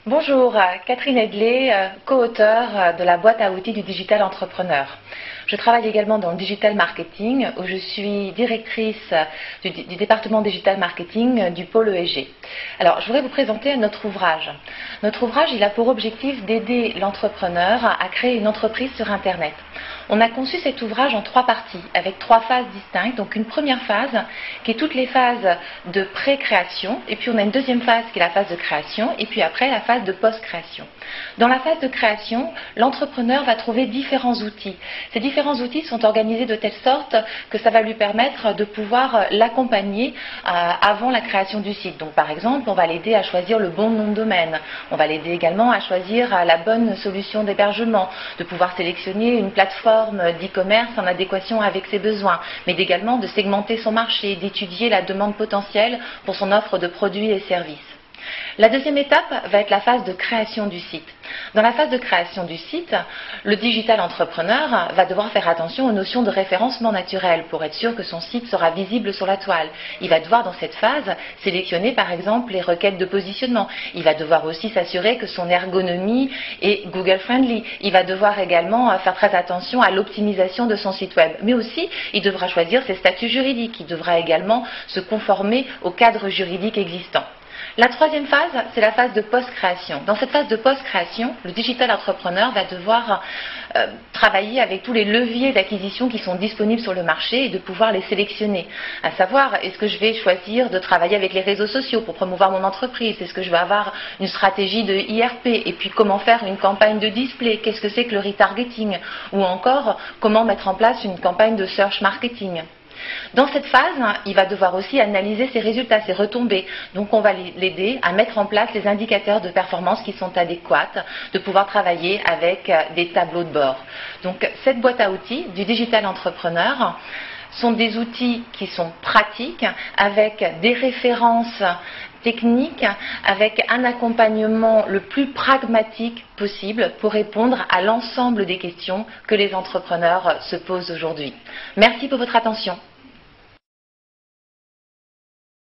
Bonjour, Catherine Edley, co-auteure de la boîte à outils du Digital Entrepreneur. Je travaille également dans le Digital Marketing où je suis directrice du département Digital Marketing du pôle ESG. Alors, je voudrais vous présenter notre ouvrage. Notre ouvrage, il a pour objectif d'aider l'entrepreneur à créer une entreprise sur Internet. On a conçu cet ouvrage en 3 parties, avec 3 phases distinctes. Donc une première phase qui est toutes les phases de pré-création, et puis on a une deuxième phase qui est la phase de création, et puis après la phase de post-création. Dans la phase de création, l'entrepreneur va trouver différents outils. Ces différents outils sont organisés de telle sorte que ça va lui permettre de pouvoir l'accompagner avant la création du site. Donc par exemple, on va l'aider à choisir le bon nom de domaine. On va l'aider également à choisir la bonne solution d'hébergement, de pouvoir sélectionner une plateforme d'e-commerce en adéquation avec ses besoins, mais également de segmenter son marché, d'étudier la demande potentielle pour son offre de produits et services. La deuxième étape va être la phase de création du site. Dans la phase de création du site, le digital entrepreneur va devoir faire attention aux notions de référencement naturel pour être sûr que son site sera visible sur la toile. Il va devoir dans cette phase sélectionner par exemple les requêtes de positionnement. Il va devoir aussi s'assurer que son ergonomie est Google friendly. Il va devoir également faire très attention à l'optimisation de son site web. Mais aussi, il devra choisir ses statuts juridiques. Il devra également se conformer au cadre juridique existant. La troisième phase, c'est la phase de post-création. Dans cette phase de post-création, le digital entrepreneur va devoir travailler avec tous les leviers d'acquisition qui sont disponibles sur le marché et de pouvoir les sélectionner. À savoir, est-ce que je vais choisir de travailler avec les réseaux sociaux pour promouvoir mon entreprise? Est-ce que je vais avoir une stratégie de IRP? Et puis comment faire une campagne de display? Qu'est-ce que c'est que le retargeting? Ou encore, comment mettre en place une campagne de search marketing? Dans cette phase, il va devoir aussi analyser ses résultats, ses retombées. Donc on va l'aider à mettre en place les indicateurs de performance qui sont adéquats, de pouvoir travailler avec des tableaux de bord. Donc cette boîte à outils du digital entrepreneur sont des outils qui sont pratiques, avec des références techniques, avec un accompagnement le plus pragmatique possible pour répondre à l'ensemble des questions que les entrepreneurs se posent aujourd'hui. Merci pour votre attention.